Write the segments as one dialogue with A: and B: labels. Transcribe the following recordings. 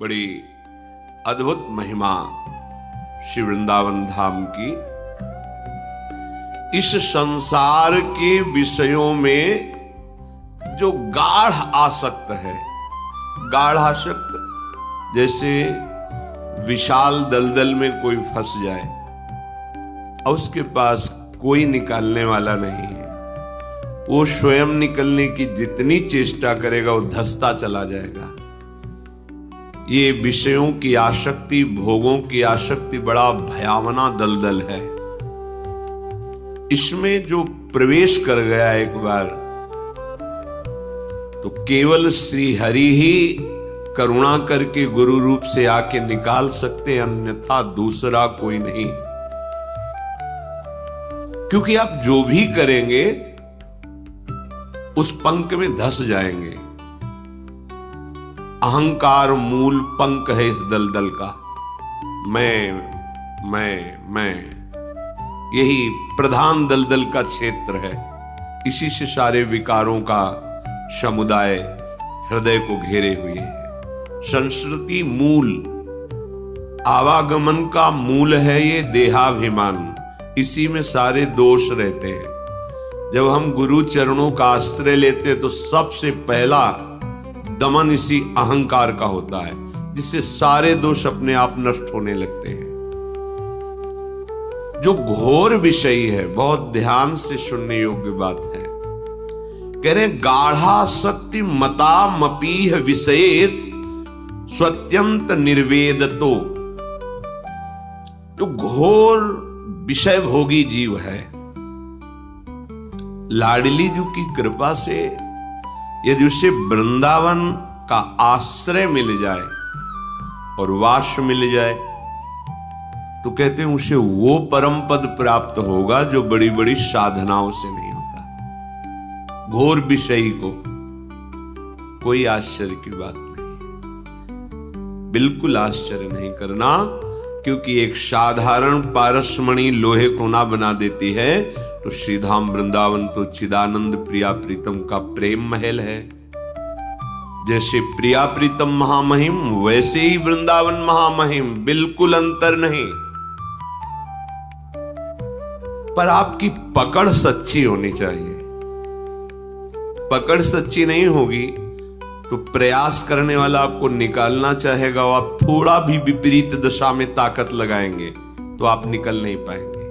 A: बड़ी अद्भुत महिमा श्री वृंदावन धाम की। इस संसार के विषयों में जो गाढ़ आसक्त है, गाढ़ आसक्त जैसे विशाल दलदल में कोई फंस जाए और उसके पास कोई निकालने वाला नहीं है, वो स्वयं निकलने की जितनी चेष्टा करेगा वो धंसता चला जाएगा। ये विषयों की आसक्ति, भोगों की आसक्ति बड़ा भयावना दलदल है। इसमें जो प्रवेश कर गया एक बार, तो केवल श्री हरि ही करुणा करके गुरु रूप से आके निकाल सकते, अन्यथा दूसरा कोई नहीं। क्योंकि आप जो भी करेंगे उस पंख में धंस जाएंगे। अहंकार मूल पंख है इस दलदल का। मैं यही प्रधान दलदल का क्षेत्र है। इसी से सारे विकारों का समुदाय हृदय को घेरे हुए है। संस्कृति मूल, आवागमन का मूल है ये देहाभिमान। इसी में सारे दोष रहते हैं। जब हम गुरु चरणों का आश्रय लेते हैं तो सबसे पहला दमन इसी अहंकार का होता है, जिससे सारे दोष अपने आप नष्ट होने लगते हैं। जो घोर विषय है, बहुत ध्यान से सुनने योग्य बात है। कह रहे गाढ़ा शक्ति मता मपीह विशेष स्वत्यंत निर्वेदतो। तो घोर विषय भोगी जीव है। लाडली जी की कृपा से यदि उसे वृंदावन का आश्रय मिल जाए और वास मिल जाए, तो कहते हैं उसे वो परम पद प्राप्त होगा जो बड़ी बड़ी साधनाओं से नहीं होता। घोर विषयी को कोई आश्चर्य की बात नहीं, बिल्कुल आश्चर्य नहीं करना, क्योंकि एक साधारण पारसमणि लोहे को ना बना देती है, तो श्रीधाम वृंदावन तो चिदानंद प्रिया प्रीतम का प्रेम महल है। जैसे प्रिया प्रीतम महामहिम, वैसे ही वृंदावन महामहिम, बिल्कुल अंतर नहीं। पर आपकी पकड़ सच्ची होनी चाहिए। पकड़ सच्ची नहीं होगी तो प्रयास करने वाला आपको निकालना चाहेगा, और आप थोड़ा भी विपरीत दिशा में ताकत लगाएंगे तो आप निकल नहीं पाएंगे।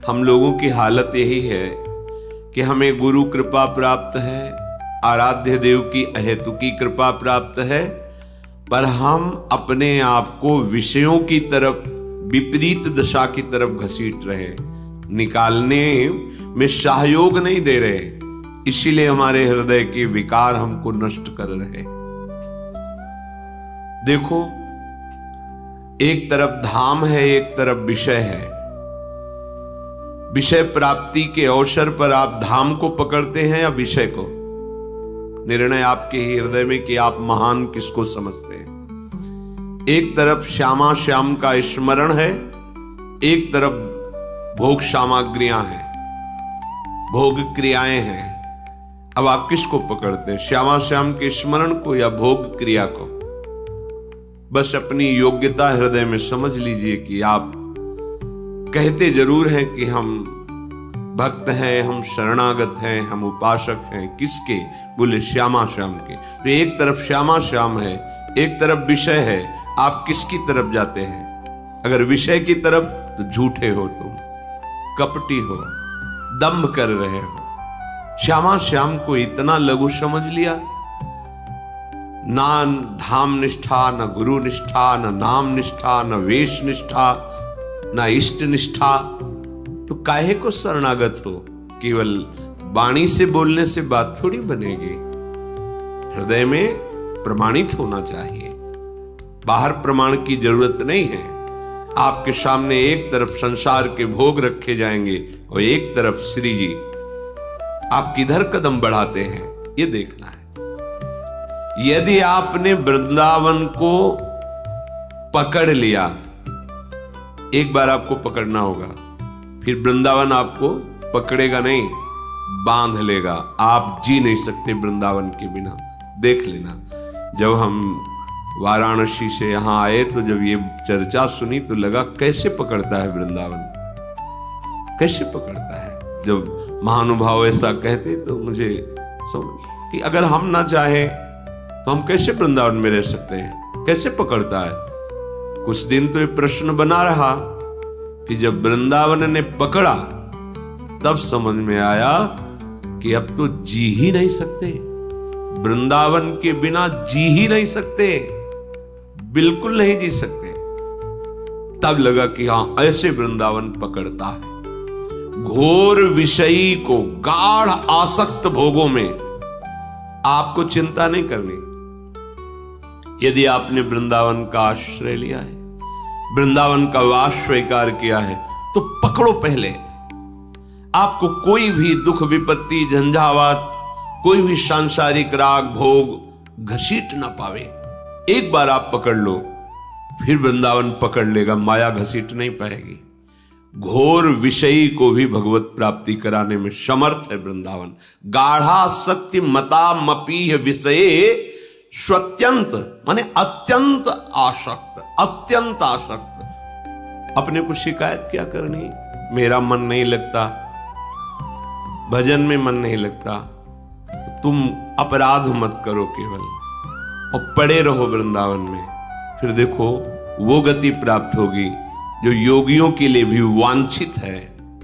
A: हम लोगों की हालत यही है कि हमें गुरु कृपा प्राप्त है, आराध्य देव की अहेतुकी कृपा प्राप्त है, पर हम अपने आप को विषयों की तरफ, विपरीत दिशा की तरफ घसीट रहे, निकालने में सहयोग नहीं दे रहे। इसीलिए हमारे हृदय के विकार हमको नष्ट कर रहे। देखो, एक तरफ धाम है, एक तरफ विषय है। विषय प्राप्ति के अवसर पर आप धाम को पकड़ते हैं या विषय को? निर्णय आपके ही हृदय में कि आप महान किसको समझते हैं। एक तरफ श्यामा श्याम का स्मरण है, एक तरफ भोग सामग्रियां हैं, भोग क्रियाएं हैं। अब आप किसको पकड़ते हैं, श्यामा श्याम के स्मरण को या भोग क्रिया को? बस अपनी योग्यता हृदय में समझ लीजिए कि आप कहते जरूर हैं कि हम भक्त हैं, हम शरणागत हैं, हम उपासक हैं। किसके? बोले श्यामा श्याम के। तो एक तरफ श्यामा श्याम है, एक तरफ विषय है। आप किसकी तरफ जाते हैं? अगर विषय की तरफ तो झूठे हो, तुम कपटी हो, दंभ कर रहे हो। श्यामा श्याम को इतना लघु समझ लिया। ना धाम निष्ठा, न गुरु निष्ठा, न नाम निष्ठा, न वेश निष्ठा, न इष्ट निष्ठा। तो काहे को शरणागत हो? केवल वाणी से बोलने से बात थोड़ी बनेगी। हृदय में प्रमाणित होना चाहिए, बाहर प्रमाण की जरूरत नहीं है। आपके सामने एक तरफ संसार के भोग रखे जाएंगे और एक तरफ श्री जी। आप किधर कदम बढ़ाते हैं ये देखना है। यदि आपने वृंदावन को पकड़ लिया, एक बार आपको पकड़ना होगा, फिर वृंदावन आपको पकड़ेगा नहीं, बांध लेगा। आप जी नहीं सकते वृंदावन के बिना। देख लेना, जब हम वाराणसी से यहां आए तो जब ये चर्चा सुनी तो लगा कैसे पकड़ता है वृंदावन, कैसे पकड़ता है। जब महानुभाव ऐसा कहते तो मुझे समझ कि अगर हम ना चाहे तो हम कैसे वृंदावन में रह सकते हैं, कैसे पकड़ता है। कुछ दिन तो ये प्रश्न बना रहा, फिर जब वृंदावन ने पकड़ा तब समझ में आया कि अब तो जी ही नहीं सकते, वृंदावन के बिना जी ही नहीं सकते, बिल्कुल नहीं जी सकते। तब लगा कि हां ऐसे वृंदावन पकड़ता है। घोर विषयी को गाढ़ आसक्त भोगों में आपको चिंता नहीं करनी। यदि आपने वृंदावन का आश्रय लिया है, वृंदावन का वास स्वीकार किया है, तो पकड़ो पहले। आपको कोई भी दुख विपत्ति झंझावात, कोई भी सांसारिक राग भोग घसीट ना पावे। एक बार आप पकड़ लो, फिर वृंदावन पकड़ लेगा, माया घसीट नहीं पाएगी। घोर विषयी को भी भगवत प्राप्ति कराने में समर्थ है वृंदावन। गाढ़ा शक्ति मता मपीह विषये स्वत्यंत, माने अत्यंत आसक्त, अत्यंत आसक्त। अपने को शिकायत क्या करनी, मेरा मन नहीं लगता, भजन में मन नहीं लगता, तो तुम अपराध मत करो केवल, और पड़े रहो वृंदावन में। फिर देखो वो गति प्राप्त होगी जो योगियों के लिए भी वांछित है,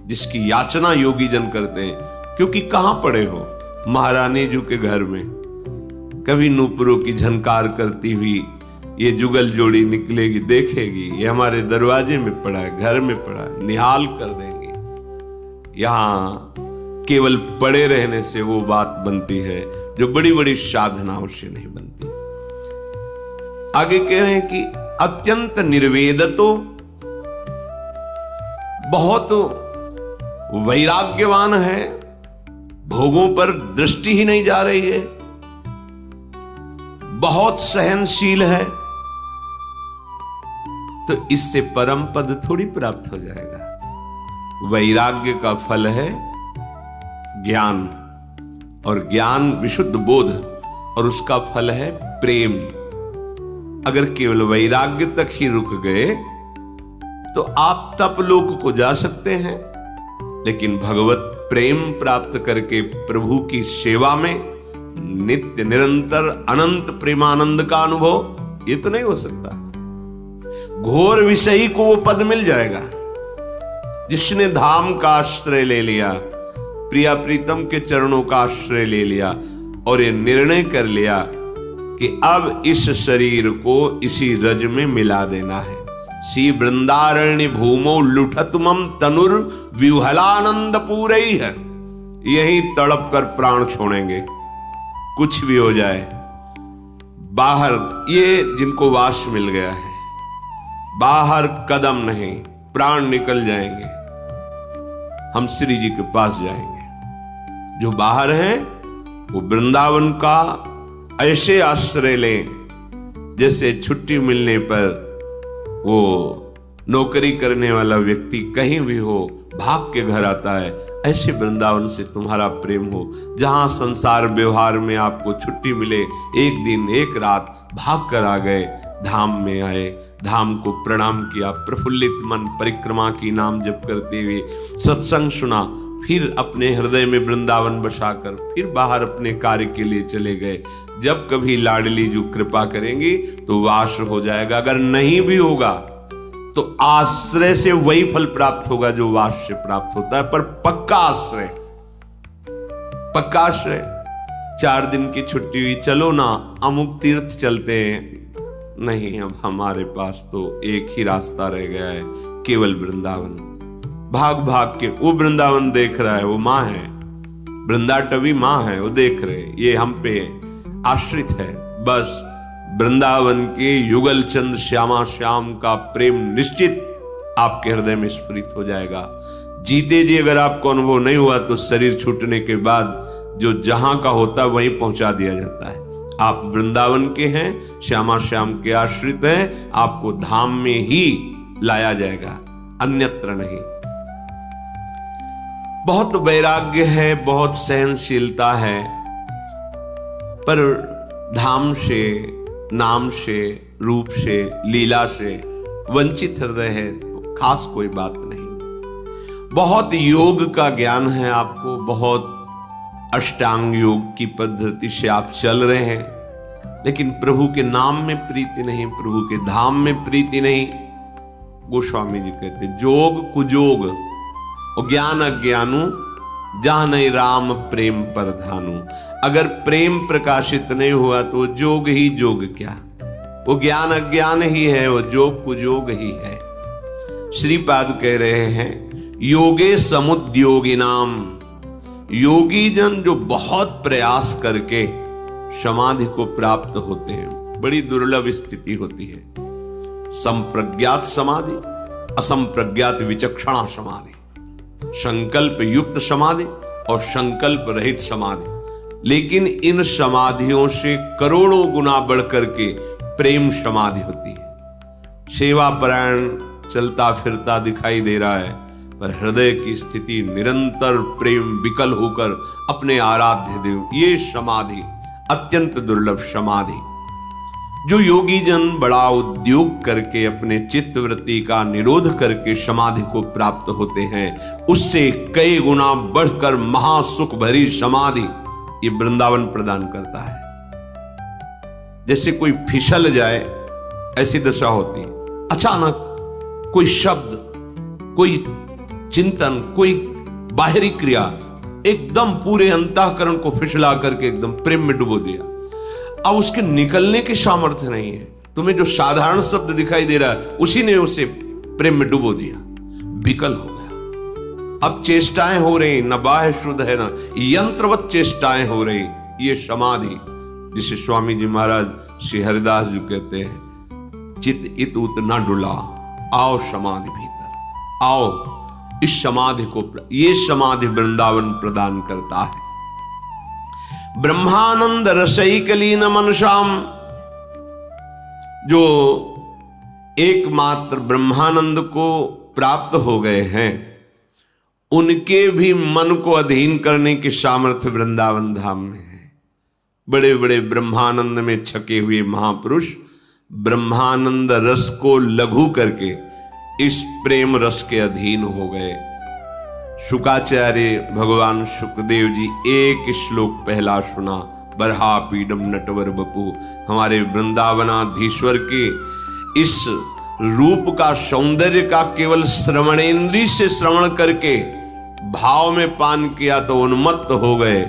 A: जिसकी याचना योगी जन करते हैं। क्योंकि कहां पड़े हो, महारानी जी के घर में कभी नूपुरों की झनकार करती हुई ये जुगल जोड़ी निकलेगी, देखेगी ये हमारे दरवाजे में पड़ा है, घर में पड़ा है, निहाल कर देंगे। यहां केवल पड़े रहने से वो बात बनती है जो बड़ी बड़ी साधनाओं से नहीं बनती। आगे कह रहे हैं कि अत्यंत निर्वेदतो, बहुत वैराग्यवान है, भोगों पर दृष्टि ही नहीं जा रही है, बहुत सहनशील है, तो इससे परम पद थोड़ी प्राप्त हो जाएगा। वैराग्य का फल है ज्ञान, और ज्ञान विशुद्ध बोध, और उसका फल है प्रेम। अगर केवल वैराग्य तक ही रुक गए तो आप तपलोक को जा सकते हैं, लेकिन भगवत प्रेम प्राप्त करके प्रभु की सेवा में नित्य निरंतर अनंत प्रेमानंद का अनुभव, ये तो नहीं हो सकता। घोर विषयी को वो पद मिल जाएगा जिसने धाम का आश्रय ले लिया, प्रिया प्रीतम के चरणों का आश्रय ले लिया, और ये निर्णय कर लिया कि अब इस शरीर को इसी रज में मिला देना है। सी वृंदारण्य भूमो लुठतुमम तनुर विह्वलानंद पूरई है, यही तड़प कर प्राण छोड़ेंगे, कुछ भी हो जाए। बाहर ये जिनको वास मिल गया है, बाहर कदम नहीं, प्राण निकल जाएंगे, हम श्री जी के पास जाएंगे। जो बाहर हैं वो वृंदावन का ऐसे आश्रय लें जैसे छुट्टी मिलने पर वो नौकरी करने वाला व्यक्ति कहीं भी हो भाग के घर आता है। ऐसे वृंदावन से तुम्हारा प्रेम हो, जहां संसार व्यवहार में आपको छुट्टी मिले, एक दिन एक रात भाग कर आ गए, धाम में आए, धाम को प्रणाम किया, प्रफुल्लित मन परिक्रमा की नाम जप करते हुए सत्संग सुना, फिर अपने हृदय में वृंदावन बसाकर फिर बाहर अपने कार्य के लिए चले गए। जब कभी लाडली जो कृपा करेंगी तो वास हो जाएगा, अगर नहीं भी होगा तो आश्रय से वही फल प्राप्त होगा जो वास से प्राप्त होता है। पर पक्का आश्रय, पक्का आश्रय। 4 दिन की छुट्टी हुई, चलो ना अमुक तीर्थ चलते हैं, नहीं अब हमारे पास तो एक ही रास्ता रह गया है, केवल वृंदावन। भाग भाग के वो वृंदावन देख रहा है, वो माँ है, वृंदाटवी माँ है, वो देख रहे, ये हम पे आश्रित है। बस वृंदावन के युगल चंद श्यामा श्याम का प्रेम निश्चित आपके हृदय में स्फुरित हो जाएगा। जीते जी अगर आपको अनुभव नहीं हुआ तो शरीर छूटने के बाद जो जहां का होता है वहीं पहुंचा दिया जाता है। आप वृंदावन के हैं, श्यामा श्याम के आश्रित हैं, आपको धाम में ही लाया जाएगा, अन्यत्र नहीं। बहुत वैराग्य है, बहुत सहनशीलता है, पर धाम से नाम से, रूप से, लीला से वंचित हृदय है तो खास कोई बात नहीं। बहुत योग का ज्ञान है आपको, बहुत अष्टांग योग की पद्धति से आप चल रहे हैं, लेकिन प्रभु के नाम में प्रीति नहीं, प्रभु के धाम में प्रीति नहीं। गोस्वामी जी कहते जोग कुजोग और ज्ञान अज्ञानु जहां नहीं राम प्रेम पर धानु। अगर प्रेम प्रकाशित नहीं हुआ तो जोग ही जोग क्या, वो ज्ञान अज्ञान ही है, वो जोग कुजोग ही है। श्रीपाद कह रहे हैं योगे समुद्योगी नाम, योगी जन जो बहुत प्रयास करके समाधि को प्राप्त होते हैं, बड़ी दुर्लभ स्थिति होती है। संप्रज्ञात समाधि, असंप्रज्ञात विचक्षणा समाधि, संकल्प युक्त समाधि और संकल्प रहित समाधि। लेकिन इन समाधियों से करोड़ों गुना बढ़कर के प्रेम समाधि होती है। सेवा परायण चलता फिरता दिखाई दे रहा है, पर हृदय की स्थिति निरंतर प्रेम विकल होकर अपने आराध्य देव, ये समाधि अत्यंत दुर्लभ समाधि। जो योगी जन बड़ा उद्योग करके अपने चित्तवृत्ति का निरोध करके समाधि को प्राप्त होते हैं, उससे कई गुना बढ़कर महासुख भरी समाधि ये वृंदावन प्रदान करता है। जैसे कोई फिसल जाए ऐसी दशा होती है, अचानक कोई शब्द, कोई चिंतन, कोई बाहरी क्रिया एकदम पूरे अंतःकरण को फिसला करके एकदम प्रेम में डुबो दिया। अब उसके निकलने की सामर्थ्य नहीं है। तुम्हें जो साधारण शब्द दिखाई दे रहा है उसी ने उसे प्रेम में डुबो दिया, विकल हो गया। अब चेष्टाएं हो रही, न बाह्य शुद्ध है न यंत्रवत चेष्टाएं हो रही। ये समाधि जिसे स्वामी जी महाराज श्री हरिदास जी कहते हैं, चित इत उत न डुला, आओ समाधि भीतर आओ। इस समाधि को, ये समाधि वृंदावन प्रदान करता है। ब्रह्मानंद रसैकलीन मनुष्याम, जो एकमात्र ब्रह्मानंद को प्राप्त हो गए हैं, उनके भी मन को अधीन करने की सामर्थ्य वृंदावन धाम में है। बड़े बड़े ब्रह्मानंद में छके हुए महापुरुष ब्रह्मानंद रस को लघु करके इस प्रेम रस के अधीन हो गए। शुकाचार्य भगवान सुखदेव जी एक श्लोक पहला सुना, बरहा पीडम नटवर बपू। हमारे वृंदावनाधीश्वर के इस रूप का, सौंदर्य का केवल श्रवणेंद्रिय से श्रवण करके भाव में पान किया तो उन्मत्त हो गए,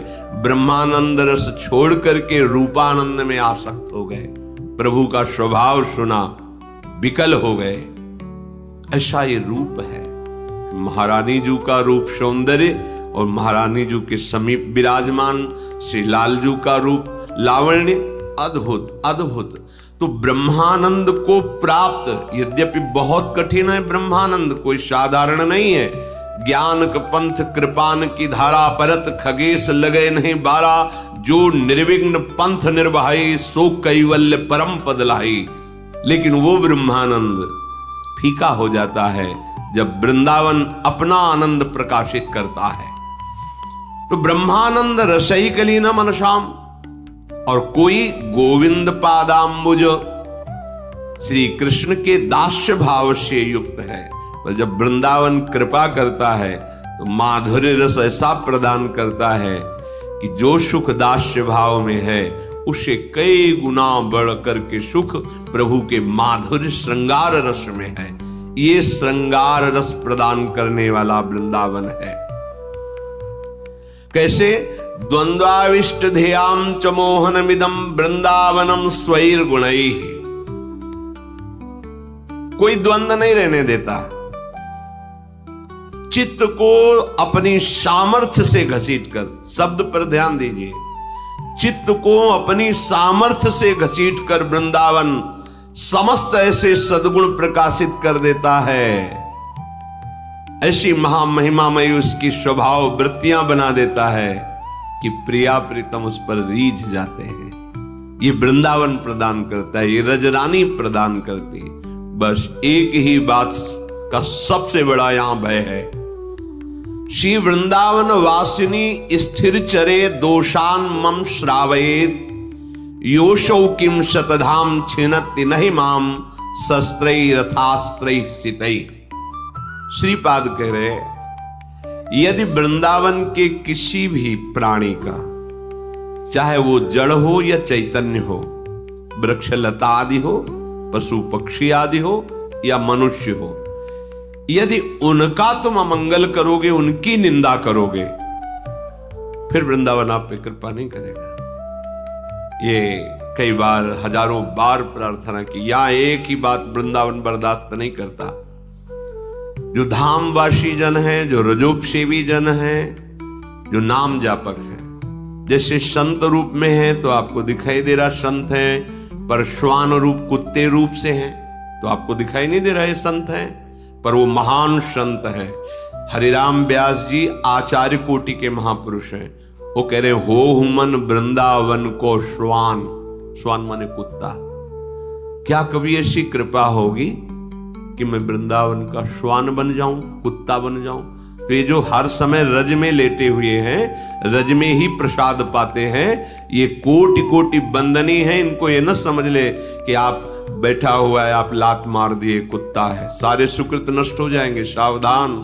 A: ब्रह्मानंद रस छोड़ करके रूपानंद में आसक्त हो गए। प्रभु का स्वभाव सुना, विकल हो गए। ऐसा ये रूप है। महारानी जी का रूप सौंदर्य और महारानी जी के समीप विराजमान श्री लालजू का रूप लावण्य, अद्भुत अद्भुत। तो ब्रह्मानंद को प्राप्त, यद्यपि बहुत कठिन है ब्रह्मानंद, कोई साधारण नहीं है। ज्ञान क पंथ कृपान की धारा, परत खगेश लगे नहीं बारा। जो निर्विघ्न पंथ निर्वाही, सो कैवल्य परम पद लाई। लेकिन वो ब्रह्मानंद फीका हो जाता है जब वृंदावन अपना आनंद प्रकाशित करता है। तो ब्रह्मानंद रसैकलीन मनसाम, और कोई गोविंद पादाम्बुज, श्री कृष्ण के दास्य भाव से युक्त है। पर जब वृंदावन कृपा करता है तो माधुर्य रस ऐसा प्रदान करता है कि जो सुख दास्य भाव में है उससे कई गुना बढ़कर के सुख प्रभु के माधुर्य श्रृंगार रस में है। ये श्रृंगार रस प्रदान करने वाला वृंदावन है। कैसे? द्वंद्वाविष्ट ध्येयाम च मोहनमिदं वृंदावनम स्वैर गुणैः। कोई द्वंद्व नहीं रहने देता। चित्त को अपनी सामर्थ्य से घसीटकर, शब्द पर ध्यान दीजिए, चित्त को अपनी सामर्थ्य से घसीटकर वृंदावन समस्त ऐसे सद्गुण प्रकाशित कर देता है, ऐसी महामहिमामयी उसकी स्वभाव वृत्तियां बना देता है कि प्रिया प्रीतम उस पर रीझ जाते हैं। ये वृंदावन प्रदान करता है, ये रजरानी प्रदान करती है। बस एक ही बात का सबसे बड़ा यहां भय है, श्री वृंदावन वासिनी स्थिर चरे दोषान मम श्रावयेत योशौ किम शतधाम छिनत्ति नहीं माम शस्त्रैः रथास्त्रैः स्थितैः। श्रीपाद कह रहे, यदि वृंदावन के किसी भी प्राणी का, चाहे वो जड़ हो या चैतन्य हो, वृक्ष लता आदि हो, पशु पक्षी आदि हो या मनुष्य हो, यदि उनका तुम अमंगल करोगे, उनकी निंदा करोगे, फिर वृंदावन आप पे कृपा नहीं करेगा। ये कई बार, हजारों बार प्रार्थना की, या एक ही बात वृंदावन बर्दाश्त नहीं करता। जो धामवासी जन हैं, जो रजोपसेवी जन हैं, जो नाम जापक हैं, जैसे संत रूप में हैं तो आपको दिखाई दे रहा संत हैं, पर श्वान रूप कुत्ते रूप से हैं तो आपको दिखाई नहीं दे रहा है संत हैं, पर वो महान संत है। हरिराम व्यास जी आचार्य कोटि के महापुरुष हैं। वो कह रहे, हो हुमन वृंदावन को श्वान, श्वान माने कुत्ता। क्या कभी ऐसी कृपा होगी कि मैं वृंदावन का श्वान बन जाऊं, कुत्ता बन जाऊं? तो ये जो हर समय रज में लेटे हुए हैं, रज में ही प्रसाद पाते हैं, ये कोटि कोटि बंदनी है। इनको ये न समझ ले कि आप बैठा हुआ है, आप लात मार दिए, कुत्ता है, सारे सुकृत नष्ट हो जाएंगे। सावधान,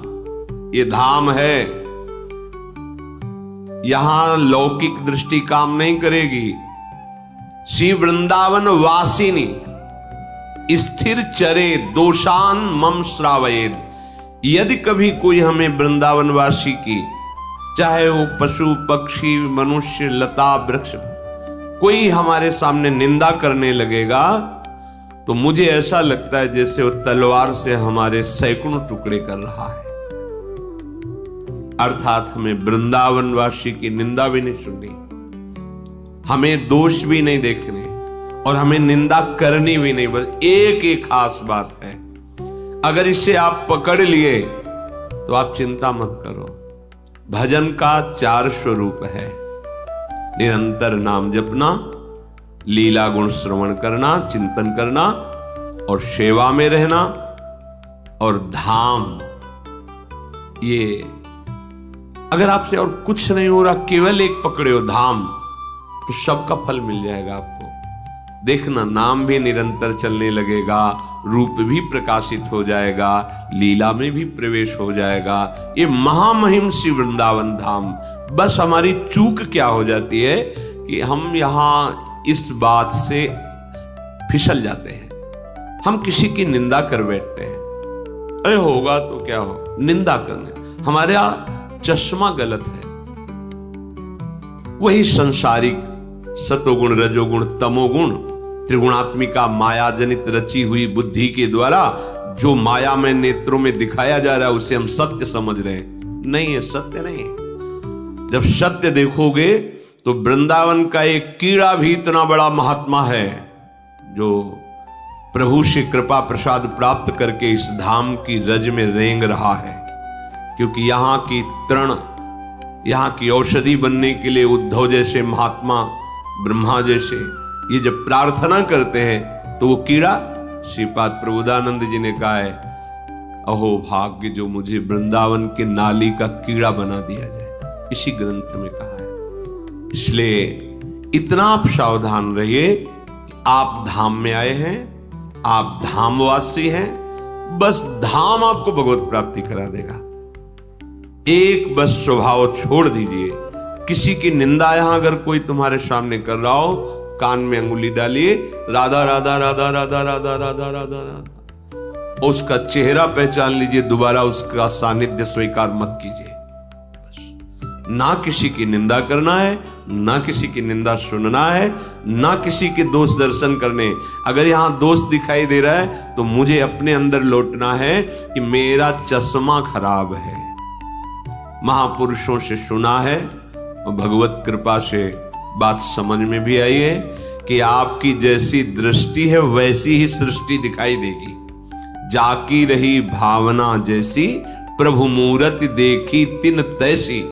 A: ये धाम है, यहां लौकिक दृष्टि काम नहीं करेगी। श्री वृंदावन वासिनी स्थिर चरे दोषान मम श्रावयेद। यदि कभी कोई हमें वृंदावन वासी की, चाहे वो पशु पक्षी मनुष्य लता वृक्ष, कोई हमारे सामने निंदा करने लगेगा तो मुझे ऐसा लगता है जैसे वो तलवार से हमारे सैकड़ों टुकड़े कर रहा है। अर्थात हमें वृंदावन वासी की निंदा भी नहीं सुननी, हमें दोष भी नहीं देखने और हमें निंदा करनी भी नहीं। बस एक एक खास बात है, अगर इसे आप पकड़ लिए तो आप चिंता मत करो। भजन का 4 स्वरूप है, निरंतर नाम जपना, लीला गुण श्रवण करना, चिंतन करना और सेवा में रहना और धाम। ये अगर आपसे और कुछ नहीं हो रहा, केवल एक पकड़े हो धाम, तो सबका फल मिल जाएगा आपको। देखना, नाम भी निरंतर चलने लगेगा, रूप भी प्रकाशित हो जाएगा, लीला में भी प्रवेश हो जाएगा। ये महामहिम श्री वृंदावन धाम। बस हमारी चूक क्या हो जाती है कि हम यहां इस बात से फिसल जाते हैं, हम किसी की निंदा कर बैठते हैं। अरे होगा तो क्या हो, निंदा करने, हमारा चश्मा गलत है। वही संसारिक सतोगुण रजोगुण तमोगुण त्रिगुणात्मिका माया जनित रची हुई बुद्धि के द्वारा जो माया में नेत्रों में दिखाया जा रहा है, उसे हम सत्य समझ रहे हैं। नहीं है, सत्य नहीं है। जब सत्य देखोगे तो वृंदावन का एक कीड़ा भी इतना बड़ा महात्मा है जो प्रभु से कृपा प्रसाद प्राप्त करके इस धाम की रज में रेंग रहा है। क्योंकि यहां की तृण, यहां की औषधि बनने के लिए उद्धव जैसे महात्मा, ब्रह्मा जैसे, ये जब प्रार्थना करते हैं तो वो कीड़ा, श्रीपाद प्रबोधानंद जी ने कहा है, अहो भाग्य जो मुझे वृंदावन के नाली का कीड़ा बना दिया जाए, इसी ग्रंथ में कहा है। इसलिए इतना आप सावधान रहिए कि आप धाम में आए हैं, आप धामवासी हैं, बस धाम आपको भगवत प्राप्ति करा देगा। एक बस स्वभाव छोड़ दीजिए, किसी की निंदा यहां अगर कोई तुम्हारे सामने कर रहा हो, कान में अंगुली डालिए, राधा राधा राधा राधा राधा राधा राधा राधा, उसका चेहरा पहचान लीजिए, दोबारा उसका सानिध्य स्वीकार मत कीजिए। बस ना किसी की निंदा करना है, ना किसी की निंदा सुनना है, ना किसी के दोष दर्शन करने। अगर यहां दोष दिखाई दे रहा है तो मुझे अपने अंदर लौटना है कि मेरा चश्मा खराब है। महापुरुषों से सुना है और भगवत कृपा से बात समझ में भी आई है कि आपकी जैसी दृष्टि है वैसी ही सृष्टि दिखाई देगी। जाकी रही भावना जैसी, प्रभु मूरति देखी तिन तैसी।